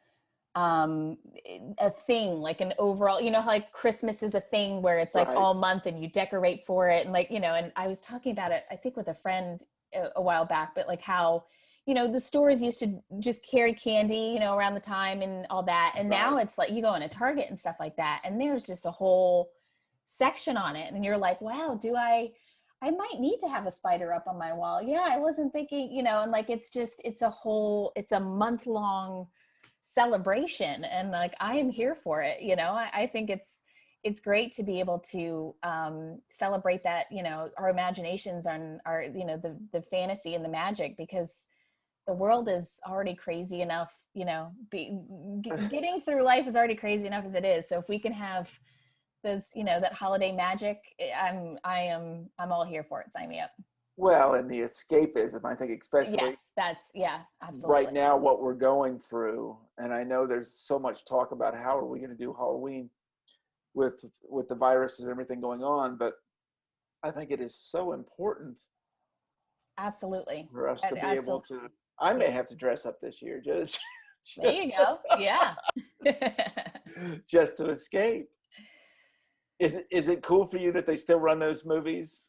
thing, like an overall, you know, how like Christmas is a thing where it's like all month and you decorate for it. And like, you know, and I was talking about it, I think with a friend a while back, but like how, you know, the stores used to just carry candy, you know, around the time and all that. And now it's like you go in a Target and stuff like that, and there's just a whole section on it. And you're like, wow, I might need to have a spider up on my wall. Yeah, I wasn't thinking, you know, and like, it's a month-long celebration, and like, I am here for it. You know, I think it's great to be able to celebrate that, you know, our imaginations on our, you know, the fantasy and the magic, because the world is already crazy enough, you know, getting through life is already crazy enough as it is. So if we can have those, you know, that holiday magic, I'm all here for it. Sign me up. Well, and the escapism, I think, especially absolutely. Right now, what we're going through, and I know there's so much talk about how are we going to do Halloween with the viruses and everything going on, but I think it is so important Absolutely. for us to be able Absolutely. to. I may have to dress up this year There you go. Yeah. just to escape. Is it cool for you that they still run those movies?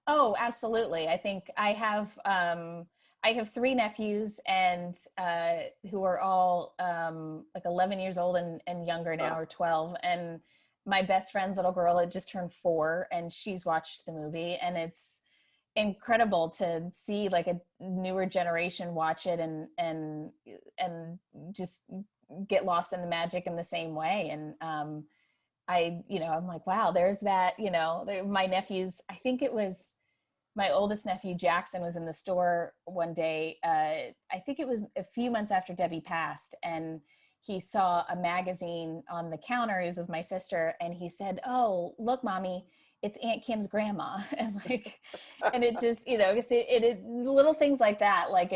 Oh, absolutely. I think I have three nephews and who are all like 11 years old and younger now, or 12. And my best friend's little girl had just turned 4, and she's watched the movie, and it's incredible to see like a newer generation watch it and just get lost in the magic in the same way. And I'm like, wow, there's that, my nephews, I think it was my oldest nephew, Jackson, was in the store one day. I think it was a few months after Debbie passed, and he saw a magazine on the counter. He was with my sister, and he said, "Oh, look, mommy, it's Aunt Kim's grandma." And and it just, little things like that. Like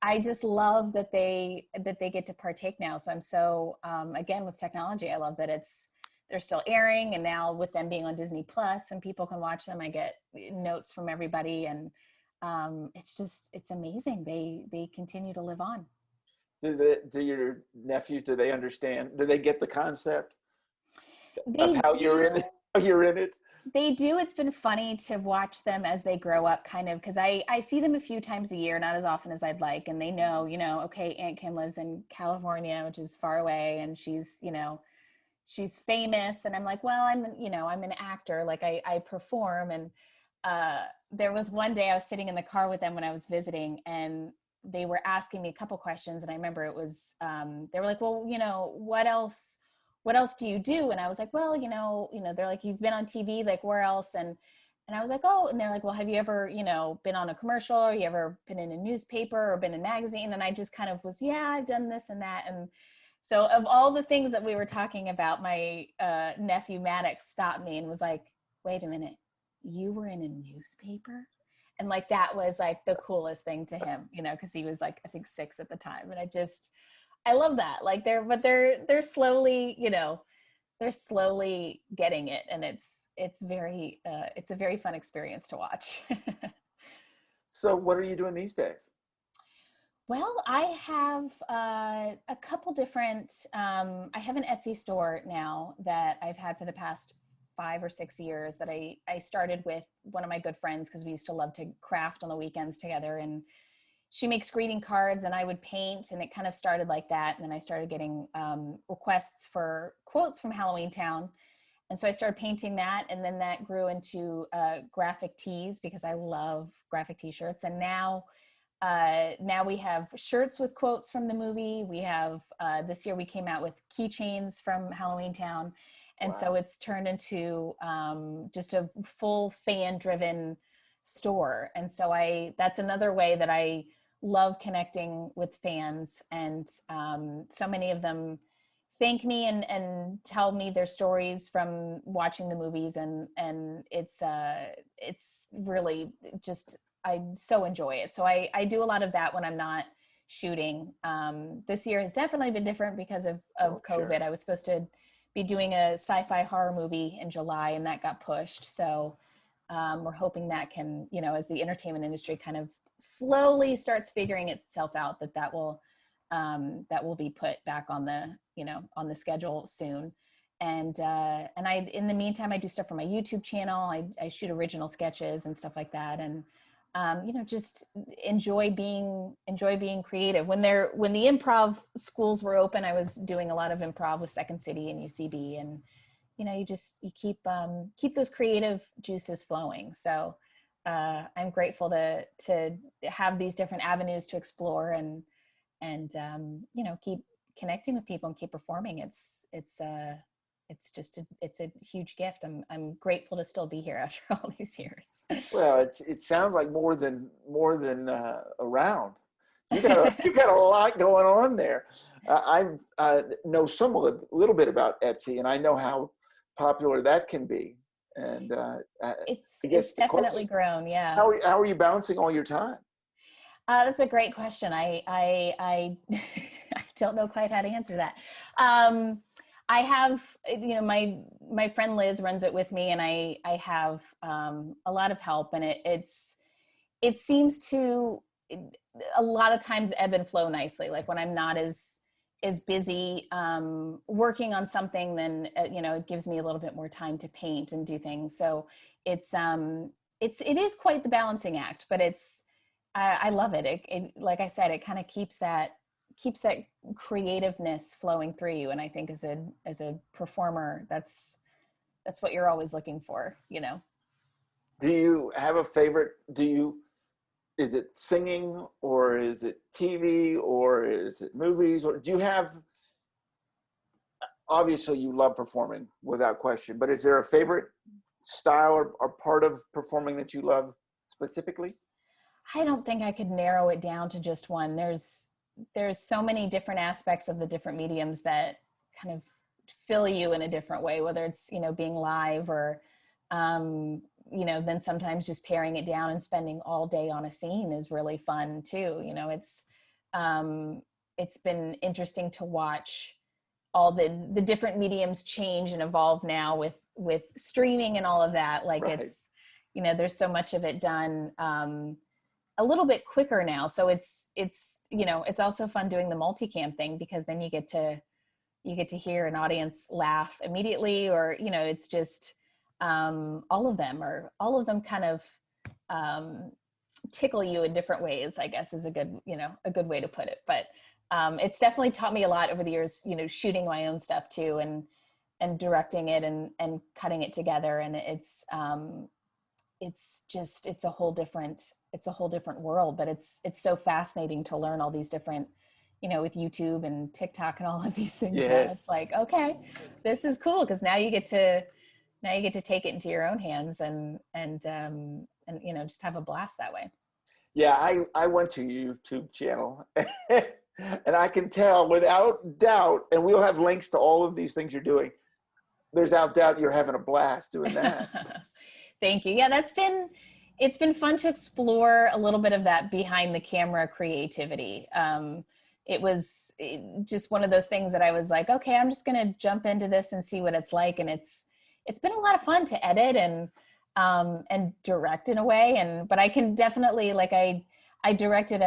I just love that they get to partake now. So I'm so, again, with technology, I love that they're still airing, and now with them being on Disney Plus and people can watch them, I get notes from everybody, and it's amazing. They continue to live on. Do your nephews, do they understand? Do they get the concept of They how do. you're in it? How you're in it? They do. It's been funny to watch them as they grow up, kind of, because I see them a few times a year, not as often as I'd like. And they know, okay, Aunt Kim lives in California, which is far away, and she's famous. And I'm like, well, I'm an actor. Like I perform. And there was one day I was sitting in the car with them when I was visiting, and they were asking me a couple questions. And I remember it was, they were like, well, what else do you do? And I was like, well, they're like, you've been on TV, like where else? And I was like, oh, and they're like, well, have you ever, been on a commercial, or you ever been in a newspaper or been in a magazine? And I just kind of was, yeah, I've done this and that. And so of all the things that we were talking about, my nephew Maddox stopped me and was like, wait a minute, you were in a newspaper? And like, that was like the coolest thing to him, because he was like, I think 6 at the time. And I love that. Like they're slowly, they're slowly getting it. And it's a very fun experience to watch. So what are you doing these days? Well, I have a couple different, I have an Etsy store now that I've had for the past 5 or 6 years, that I started with one of my good friends, because we used to love to craft on the weekends together. And she makes greeting cards and I would paint, and it kind of started like that. And then I started getting requests for quotes from Halloweentown. And so I started painting that, and then that grew into graphic tees, because I love graphic t-shirts. And now we have shirts with quotes from the movie. We have, this year we came out with keychains from Halloweentown. And wow. So it's turned into just a full fan-driven store. And so that's another way that I love connecting with fans. And so many of them thank me and tell me their stories from watching the movies. And it's really just, I so enjoy it. So I do a lot of that when I'm not shooting. This year has definitely been different because of COVID. Sure. I was supposed to be doing a sci-fi horror movie in July, and that got pushed. So we're hoping that can, as the entertainment industry kind of slowly starts figuring itself out, that will be put back on the schedule soon. And in the meantime, I do stuff for my YouTube channel. I shoot original sketches and stuff like that. And just enjoy being creative. When the improv schools were open, I was doing a lot of improv with Second City and UCB, and you keep those creative juices flowing. So I'm grateful to have these different avenues to explore and keep connecting with people and keep performing. It's a huge gift. I'm grateful to still be here after all these years. Well, it sounds like more than around. You got a lot going on there. I know a little bit about Etsy, and I know how popular that can be. And it's definitely grown. Yeah. How are you balancing all your time? That's a great question. I I don't know quite how to answer that. I have, my friend Liz runs it with me, and I have a lot of help, and it seems to a lot of times ebb and flow nicely. Like when I'm not as busy working on something, then it gives me a little bit more time to paint and do things. So it is quite the balancing act, but I love it. It like I said, it kind of keeps that creativeness flowing through you. And I think as a performer, that's what you're always looking for, Do you have a favorite? Is it singing, or is it TV, or is it movies, or do you have, obviously you love performing without question, but is there a favorite style or part of performing that you love specifically? I don't think I could narrow it down to just one. There's so many different aspects of the different mediums that kind of fill you in a different way, whether it's, being live or, then sometimes just paring it down and spending all day on a scene is really fun too. It's been interesting to watch all the different mediums change and evolve now with streaming and all of that. Like right. It's, there's so much of it done, a little bit quicker now. So it's also fun doing the multicam thing, because then you get to hear an audience laugh immediately, or, it's just, all of them kind of, tickle you in different ways, I guess is a good way to put it. But, it's definitely taught me a lot over the years, shooting my own stuff too, and directing it and cutting it together. And it's a whole different world, but it's so fascinating to learn all these different, with YouTube and TikTok and all of these things. Yes. Now it's like, okay, this is cool, because now you get to take it into your own hands and just have a blast that way. Yeah, I went to YouTube channel and I can tell without doubt, and we'll have links to all of these things you're doing. There's without doubt you're having a blast doing that. Thank you. Yeah, it's been fun to explore a little bit of that behind the camera creativity. It was just one of those things that I was like, okay, I'm just going to jump into this and see what it's like. And it's been a lot of fun to edit and direct in a way. But I can definitely, like, I directed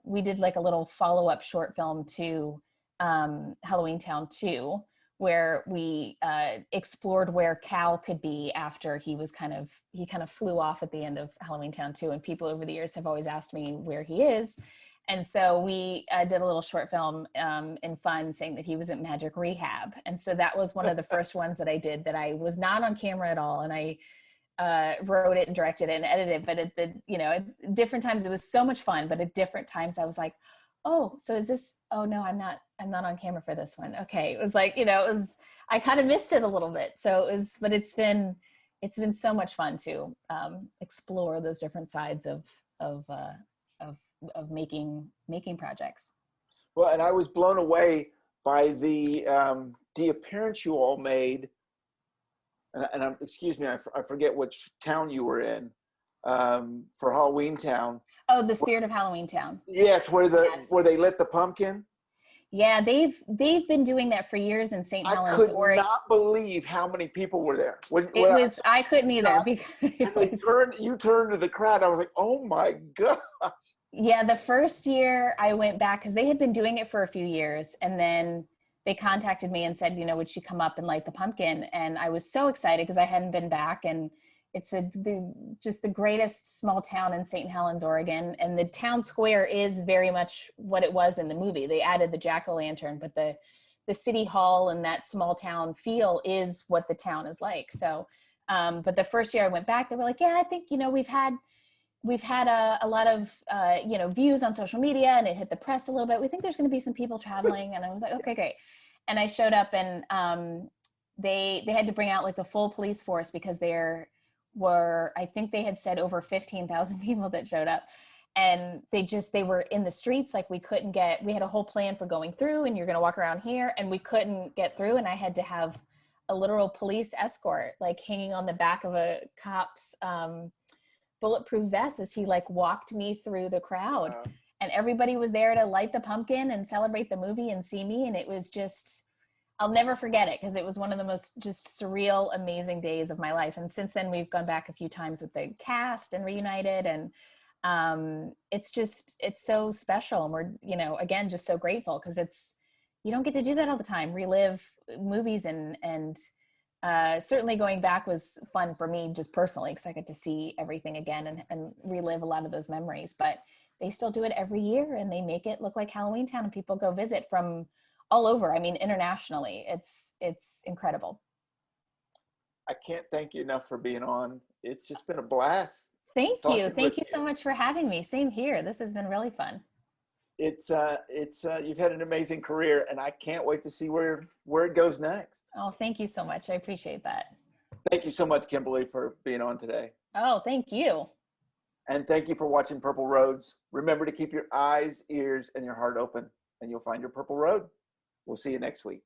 we did like a little follow-up short film to Halloweentown 2, where we explored where Cal could be after he kind of flew off at the end of Halloweentown 2. And people over the years have always asked me where he is. And so we did a little short film in fun saying that he was at Magic Rehab. And so that was one of the first ones that I did that I was not on camera at all. And I wrote it and directed it and edited it. But at different times it was so much fun, but at different times I was like, oh, so is this, oh no, I'm not on camera for this one. Okay. It was like, I kind of missed it a little bit. So but it's been so much fun to explore those different sides of making projects. Well, and I was blown away by the appearance you all made. And excuse me, I forget which town you were in for Halloweentown. Oh, the Spirit of Halloweentown. Yes, where they lit the pumpkin. Yeah, they've been doing that for years in St. Helens. I could not believe how many people were there. I couldn't either. Because you turned to the crowd. I was like, oh my God. Yeah, the first year I went back, because they had been doing it for a few years, and then they contacted me and said, would you come up and light the pumpkin? And I was so excited because I hadn't been back, and it's just the greatest small town in St. Helens, Oregon. And the town square is very much what it was in the movie. They added the jack-o'-lantern, but the city hall and that small town feel is what the town is like. So, but the first year I went back, they were like, yeah, I think, we've had a lot of, views on social media, and it hit the press a little bit. We think there's going to be some people traveling. And I was like, okay, great. And I showed up, and they had to bring out like the full police force, because I think they had said over 15,000 people that showed up. And they were in the streets. Like we had a whole plan for going through, and you're going to walk around here, and we couldn't get through. And I had to have a literal police escort, like hanging on the back of a cop's, bulletproof vest as he like walked me through the crowd. Wow. And everybody was there to light the pumpkin and celebrate the movie and see me. And it was just, I'll never forget it, because it was one of the most just surreal, amazing days of my life. And since then we've gone back a few times with the cast and reunited. And It's so special. And we're, you know, again, just so grateful because you don't get to do that all the time, relive movies and certainly going back was fun for me just personally because I get to see everything again and relive a lot of those memories. But they still do it every year and they make it look like Halloweentown and people go visit from all over. I mean, internationally, it's incredible. I can't thank you enough for being on. It's just been a blast. Thank you. talking Thank with you so much for having me. Same here. This has been really fun. It's you've had an amazing career, and I can't wait to see where it goes next. Oh, thank you so much. I appreciate that. Thank you so much, Kimberly, for being on today. Oh, thank you. And thank you for watching Purple Roads. Remember to keep your eyes, ears, and your heart open, and you'll find your purple road. We'll see you next week.